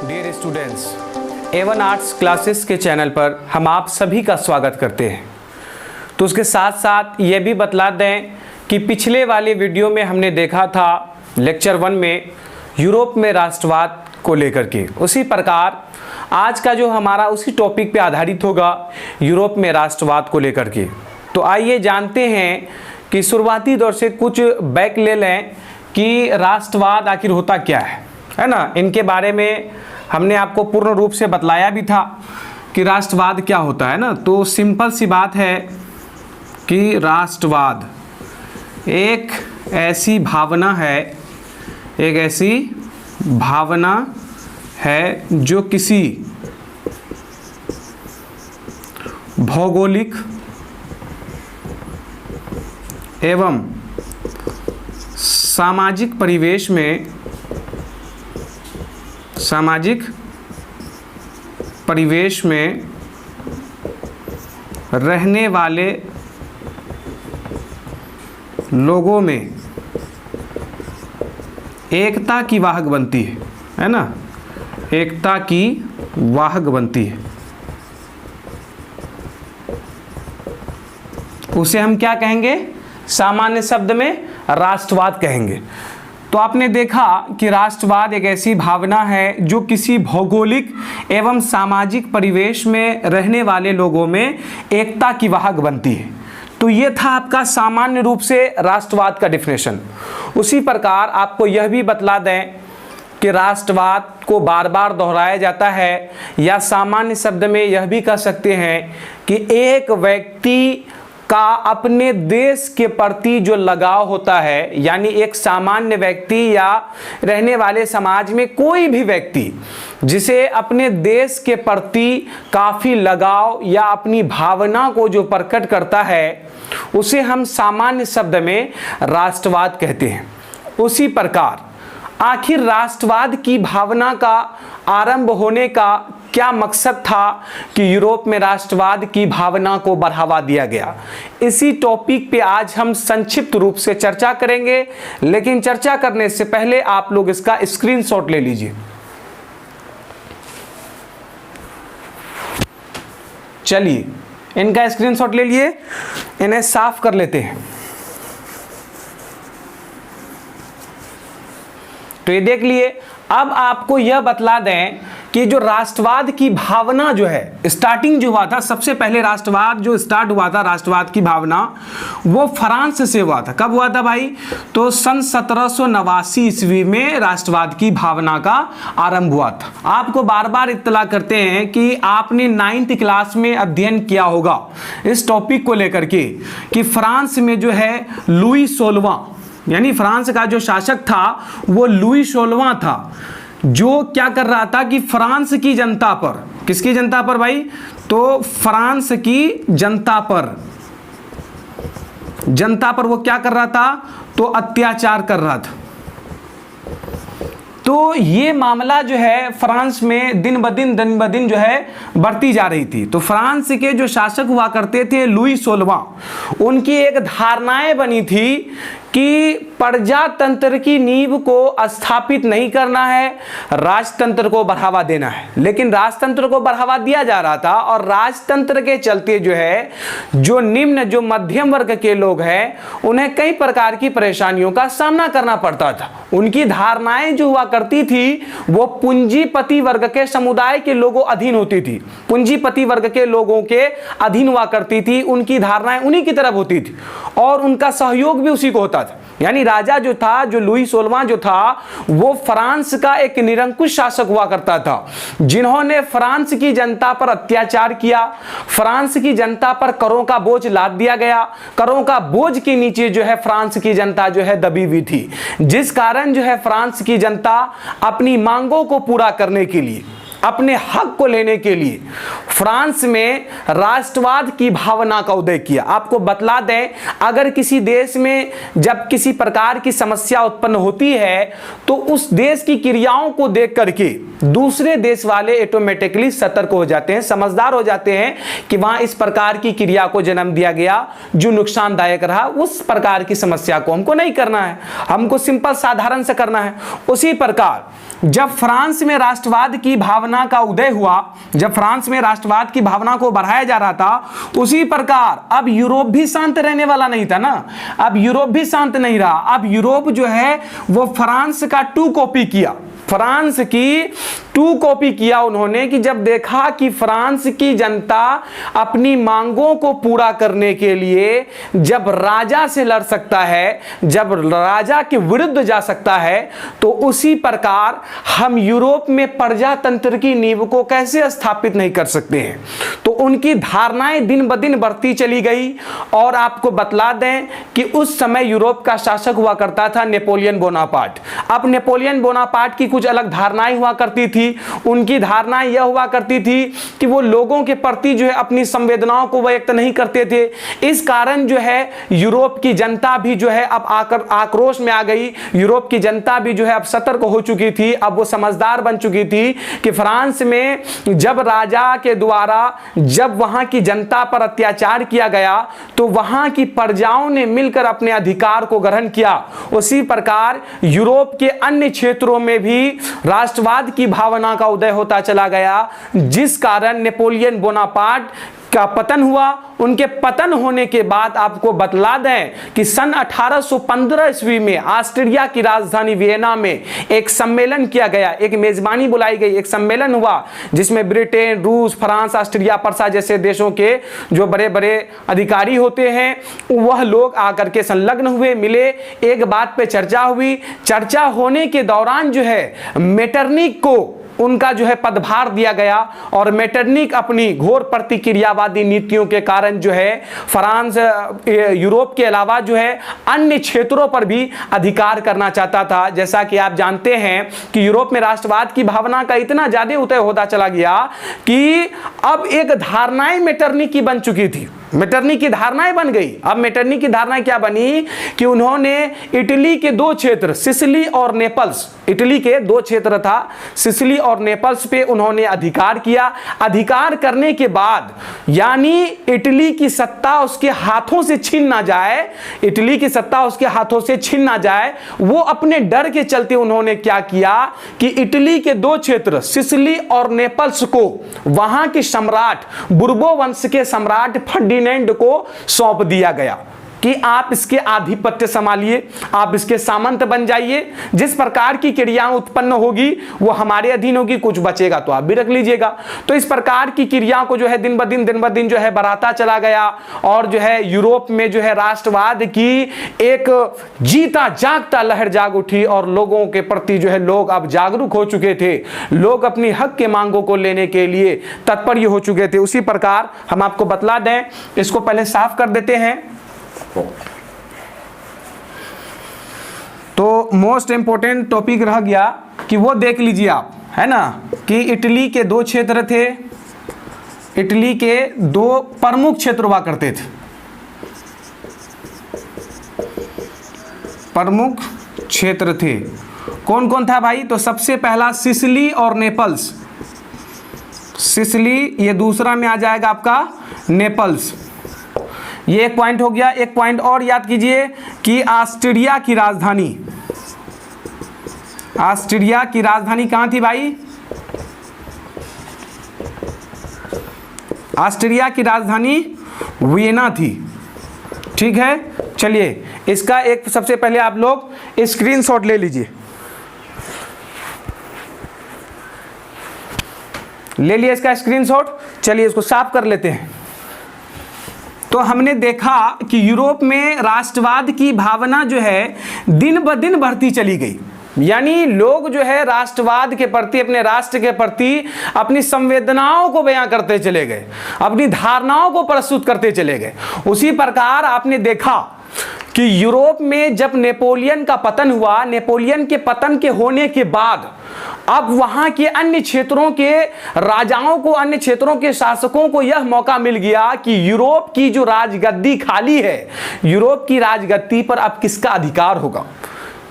Dear students, A1 arts classes के channel पर हम आप सभी का स्वागत करते हैं। तो उसके साथ साथ ये भी बतला दें कि पिछले वाले वीडियो में हमने देखा था लेक्चर 1 में यूरोप में राष्ट्रवाद को लेकर के, उसी प्रकार आज का जो हमारा उसी टॉपिक पे आधारित होगा यूरोप में राष्ट्रवाद को लेकर के। तो आइए जानते हैं कि शुरुआती दौर से कुछ बैक ले लें कि राष्ट्रवाद आखिर होता क्या है ना। इनके बारे में हमने आपको पूर्ण रूप से बतलाया भी था कि राष्ट्रवाद क्या होता है ना। तो सिंपल सी बात है कि राष्ट्रवाद एक ऐसी भावना है जो किसी भौगोलिक एवं सामाजिक परिवेश में रहने वाले लोगों में एकता की वाहक बनती है ना, एकता की वाहक बनती है। उसे हम क्या कहेंगे? सामान्य शब्द में राष्ट्रवाद कहेंगे। तो आपने देखा कि राष्ट्रवाद एक ऐसी भावना है जो किसी भौगोलिक एवं सामाजिक परिवेश में रहने वाले लोगों में एकता की वाहक बनती है। तो ये था आपका सामान्य रूप से राष्ट्रवाद का डिफिनेशन। उसी प्रकार आपको यह भी बतला दें कि राष्ट्रवाद को बार बार दोहराया जाता है, या सामान्य शब्द में यह भी कह सकते हैं कि एक व्यक्ति का अपने देश के प्रति जो लगाव होता है, यानी एक सामान्य व्यक्ति या रहने वाले समाज में कोई भी व्यक्ति जिसे अपने देश के प्रति काफ़ी लगाव या अपनी भावना को जो प्रकट करता है, उसे हम सामान्य शब्द में राष्ट्रवाद कहते हैं। उसी प्रकार आखिर राष्ट्रवाद की भावना का आरंभ होने का क्या मकसद था कि यूरोप में राष्ट्रवाद की भावना को बढ़ावा दिया गया, इसी टॉपिक पे आज हम संक्षिप्त रूप से चर्चा करेंगे। लेकिन चर्चा करने से पहले आप लोग इसका स्क्रीनशॉट ले लीजिए। चलिए इनका स्क्रीनशॉट ले लिए, इन्हें साफ कर लेते हैं। तो ये देख लिए। अब आपको यह बतला दें कि जो राष्ट्रवाद की भावना जो है, स्टार्टिंग जो हुआ था, सबसे पहले राष्ट्रवाद जो स्टार्ट हुआ था, राष्ट्रवाद की भावना, वो फ्रांस से हुआ था। कब हुआ था भाई? तो सन 1789 ईस्वी में राष्ट्रवाद की भावना का आरंभ हुआ था। आपको बार बार इत्तला करते हैं कि आपने 9th क्लास में अध्ययन किया होगा इस टॉपिक को लेकर के कि फ्रांस में जो है लुई 16वां, यानी फ्रांस का जो शासक था वो लुई 16वां था, जो क्या कर रहा था कि फ्रांस की जनता पर, किसकी जनता पर भाई? तो फ्रांस की जनता पर वो क्या कर रहा था? तो अत्याचार कर रहा था। तो ये मामला जो है फ्रांस में दिन ब दिन जो है बढ़ती जा रही थी। तो फ्रांस के जो शासक हुआ करते थे लुई 16वां, उनकी एक धारणाएं बनी थी कि प्रजातंत्र की नींव को स्थापित नहीं करना है, राजतंत्र को बढ़ावा देना है। लेकिन राजतंत्र को बढ़ावा दिया जा रहा था, और राजतंत्र के चलते जो है जो निम्न जो मध्यम वर्ग के लोग हैं उन्हें कई प्रकार की परेशानियों का सामना करना पड़ता था। उनकी धारणाएं जो हुआ करती थी वो पूंजीपति वर्ग के समुदाय के लोगों अधीन होती थी, पूंजीपति वर्ग के लोगों के अधीन हुआ करती थी। उनकी धारणाएं उन्हीं की तरफ होती थी और उनका सहयोग भी उसी को होता था। यानी राजा जो था, जो लुई 16वां जो था, वो फ्रांस का एक निरंकुश शासक हुआ करता था, जिन्होंने फ्रांस की जनता पर अत्याचार किया। फ्रांस की जनता पर करों का बोझ लाद दिया गया। करों का बोझ के नीचे जो है फ्रांस की जनता जो है दबी हुई थी, जिस कारण जो है फ्रांस की जनता अपनी मांगों को पूरा करने के लिए, अपने हक को लेने के लिए फ्रांस में राष्ट्रवाद की भावना का उदय किया। आपको बतला दें, अगर किसी देश में जब किसी प्रकार की समस्या उत्पन्न होती है तो उस देश की क्रियाओं को देख करके दूसरे देश वाले ऑटोमेटिकली सतर्क हो जाते हैं, समझदार हो जाते हैं कि वहां इस प्रकार की क्रिया को जन्म दिया गया जो नुकसानदायक रहा, उस प्रकार की समस्या को हमको नहीं करना है, हमको सिंपल साधारण से करना है। उसी प्रकार जब फ्रांस में राष्ट्रवाद की भावना का उदय हुआ, जब फ्रांस में राष्ट्रवाद की भावना को बढ़ाया जा रहा था, उसी प्रकार अब यूरोप भी शांत रहने वाला नहीं था ना। अब यूरोप भी शांत नहीं रहा। अब यूरोप जो है वो फ्रांस का टू कॉपी किया, फ्रांस की टू कॉपी किया उन्होंने, कि जब देखा कि फ्रांस की जनता अपनी मांगों को पूरा करने के लिए जब राजा से लड़ सकता है, जब राजा के विरुद्ध जा सकता है, तो उसी प्रकार हम यूरोप में प्रजातंत्र की नींव को कैसे स्थापित नहीं कर सकते हैं। तो उनकी धारणाएं दिन ब दिन बढ़ती चली गई। और आपको बतला दें कि उस समय यूरोप का शासक हुआ करता था नेपोलियन बोनापार्ट। अब नेपोलियन बोनापार्ट की कुछ अलग धारणाएं हुआ करती थी। उनकी धारणाएं यह हुआ करती थी कि वो लोगों के प्रति जो है अपनी संवेदनाओं को व्यक्त नहीं करते थे। इस कारण जो है यूरोप की जनता भी जो है अब आकर आक्रोश में आ गई। यूरोप की जनता भी जो है अब सतर्क हो चुकी थी, अब वो समझदार बन चुकी थी कि फ्रांस में जब राजा के द्वारा जब वहां की जनता पर अत्याचार किया गया तो वहां की प्रजाओं ने मिलकर अपने अधिकार को ग्रहण किया। उसी प्रकार यूरोप के अन्य क्षेत्रों में भी राष्ट्रवाद की भावना का उदय होता चला गया, जिस कारण नेपोलियन बोनापार्ट का पतन हुआ। उनके पतन होने के बाद आपको बतला दें कि सन 1815 ईस्वी में ऑस्ट्रिया की राजधानी वियना में एक सम्मेलन किया गया, एक मेजबानी बुलाई गई, एक सम्मेलन हुआ जिसमें ब्रिटेन, रूस, फ्रांस, ऑस्ट्रिया, पर्सा जैसे देशों के जो बड़े बड़े अधिकारी होते हैं वह लोग आकर के संलग्न हुए, मिले, एक बात पे चर्चा हुई। चर्चा होने के दौरान जो है मेटरनिक को उनका जो है पदभार दिया गया और मेटरनिक अपनी घोर प्रतिक्रियावादी नीतियों के कारण जो है फ्रांस यूरोप के अलावा जो है अन्य क्षेत्रों पर भी अधिकार करना चाहता था। जैसा कि आप जानते हैं कि यूरोप में राष्ट्रवाद की भावना का इतना ज्यादा उदय होता चला गया कि अब एक धारणाएं मेटरनिक की बन चुकी थी, मेटरनिक की धारणाएं बन गई। अब मेटरनिक की धारणा क्या बनी कि उन्होंने इटली के दो क्षेत्र सिसिली और नेपल्स, इटली के दो क्षेत्र था सिसिली और नेपल्स पे उन्होंने अधिकार किया। अधिकार करने के बाद यानी इटली की सत्ता उसके हाथों से छीन ना जाए, इटली की सत्ता उसके हाथों से छीन ना जाए, वो अपने डर के चलते उन्होंने क्या किया कि इटली के दो क्षेत्र सिसिली और नेपल्स को वहां के सम्राट बुर्बो वंश के सम्राट फर्डिनेंड को सौंप दिया गया कि आप इसके आधिपत्य संभालिए, आप इसके सामंत बन जाइए, जिस प्रकार की क्रियाएं उत्पन्न होगी वो हमारे अधीन होगी, कुछ बचेगा तो आप भी रख लीजिएगा। तो इस प्रकार की क्रियाओं को जो है दिन ब दिन जो है बढ़ाता चला गया और जो है यूरोप में जो है राष्ट्रवाद की एक जीता जागता लहर जाग उठी और लोगों के प्रति जो है लोग अब जागरूक हो चुके थे, लोग अपनी हक के मांगों को लेने के लिए तत्पर हो चुके थे। उसी प्रकार हम आपको बतला दें, इसको पहले साफ कर देते हैं। तो मोस्ट इंपोर्टेंट टॉपिक रह गया कि वो देख लीजिए आप, है ना, कि इटली के दो क्षेत्र थे, इटली के दो प्रमुख क्षेत्र हुआ करते थे, प्रमुख क्षेत्र थे। कौन कौन था भाई? तो सबसे पहला सिसिली और नेपल्स, सिसिली, ये दूसरा में आ जाएगा आपका नेपल्स। ये एक पॉइंट हो गया। एक पॉइंट और याद कीजिए कि ऑस्ट्रिया की राजधानी, ऑस्ट्रिया की राजधानी कहां थी भाई? ऑस्ट्रिया की राजधानी वियना थी। ठीक है, चलिए इसका एक सबसे पहले आप लोग स्क्रीनशॉट ले लीजिए, ले लिया इसका स्क्रीनशॉट। चलिए इसको साफ कर लेते हैं। तो हमने देखा कि यूरोप में राष्ट्रवाद की भावना जो है दिन ब दिन बढ़ती चली गई, यानी लोग जो है राष्ट्रवाद के प्रति, अपने राष्ट्र के प्रति अपनी संवेदनाओं को बयां करते चले गए, अपनी धारणाओं को प्रस्तुत करते चले गए। उसी प्रकार आपने देखा कि यूरोप में जब नेपोलियन का पतन हुआ, नेपोलियन के पतन के होने के बाद अब वहां के अन्य क्षेत्रों के राजाओं को, अन्य क्षेत्रों के शासकों को यह मौका मिल गया कि यूरोप की जो राजगद्दी खाली है, यूरोप की राजगद्दी पर अब किसका अधिकार होगा।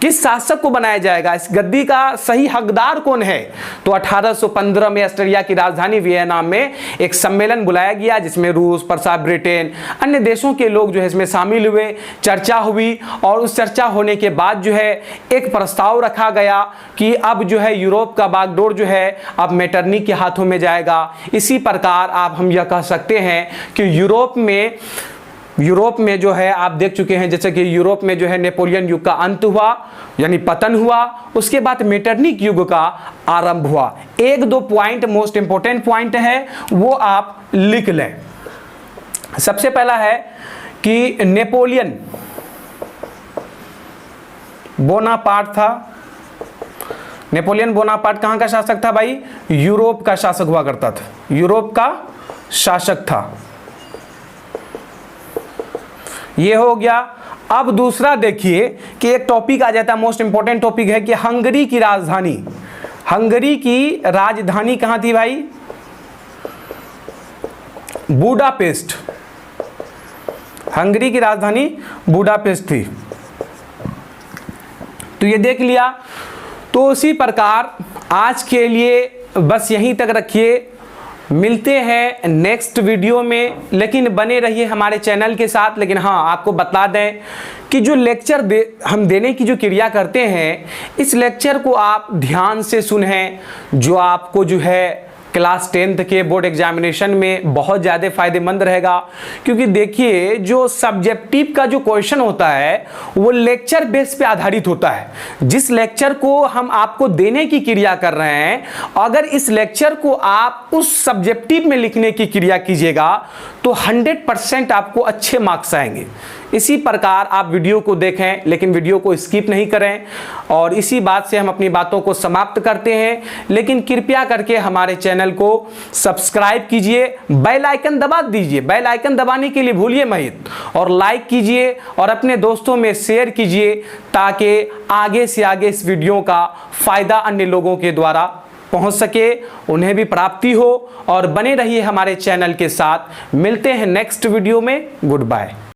किस शासक को बनाया जाएगा, इस गद्दी का सही हकदार कौन है। तो 1815 में ऑस्ट्रेलिया की राजधानी वियना में एक सम्मेलन बुलाया गया जिसमें रूस, प्रसा, ब्रिटेन, अन्य देशों के लोग जो है इसमें शामिल हुए, चर्चा हुई और उस चर्चा होने के बाद जो है एक प्रस्ताव रखा गया कि अब जो है यूरोप का बागडोर जो है अब मेटरनिख के हाथों में जाएगा। इसी प्रकार आप हम यह कह सकते हैं कि यूरोप में जो है आप देख चुके हैं, जैसे कि यूरोप में जो है नेपोलियन युग का अंत हुआ यानी पतन हुआ, उसके बाद मेटरनिख युग का आरंभ हुआ। एक दो पॉइंट मोस्ट इंपोर्टेंट पॉइंट है वो आप लिख लें। सबसे पहला है कि नेपोलियन बोनापार्ट था। नेपोलियन बोनापार्ट कहां का शासक था भाई? यूरोप का शासक हुआ करता था, यूरोप का शासक था। ये हो गया। अब दूसरा देखिए कि एक टॉपिक आ जाता है, मोस्ट इंपोर्टेंट टॉपिक है कि हंगरी की राजधानी, हंगरी की राजधानी कहां थी भाई? बुडापेस्ट। हंगरी की राजधानी बुडापेस्ट थी। तो ये देख लिया। तो उसी प्रकार आज के लिए बस यहीं तक रखिए, मिलते हैं नेक्स्ट वीडियो में, लेकिन बने रहिए हमारे चैनल के साथ। लेकिन हाँ, आपको बता दें कि जो लेक्चर हम देने की जो क्रिया करते हैं, इस लेक्चर को आप ध्यान से सुनें, जो आपको जो है क्लास 10th के बोर्ड एग्जामिनेशन में बहुत ज़्यादा फायदेमंद रहेगा। क्योंकि देखिए जो सब्जेक्टिव का जो क्वेश्चन होता है वो लेक्चर बेस पे आधारित होता है। जिस लेक्चर को हम आपको देने की क्रिया कर रहे हैं, अगर इस लेक्चर को आप उस सब्जेक्टिव में लिखने की क्रिया कीजिएगा तो 100% आपको अच्छे मार्क्स आएंगे। इसी प्रकार आप वीडियो को देखें, लेकिन वीडियो को स्किप नहीं करें। और इसी बात से हम अपनी बातों को समाप्त करते हैं। लेकिन कृपया करके हमारे चैनल को सब्सक्राइब कीजिए, बेल आइकन दबा दीजिए, बेल आइकन दबाने के लिए भूलिए मत, और लाइक कीजिए और अपने दोस्तों में शेयर कीजिए, ताकि आगे से आगे इस वीडियो का फायदा अन्य लोगों के द्वारा पहुंच सके, उन्हें भी प्राप्ति हो। और बने रहिए हमारे चैनल के साथ। मिलते हैं नेक्स्ट वीडियो में। Good bye.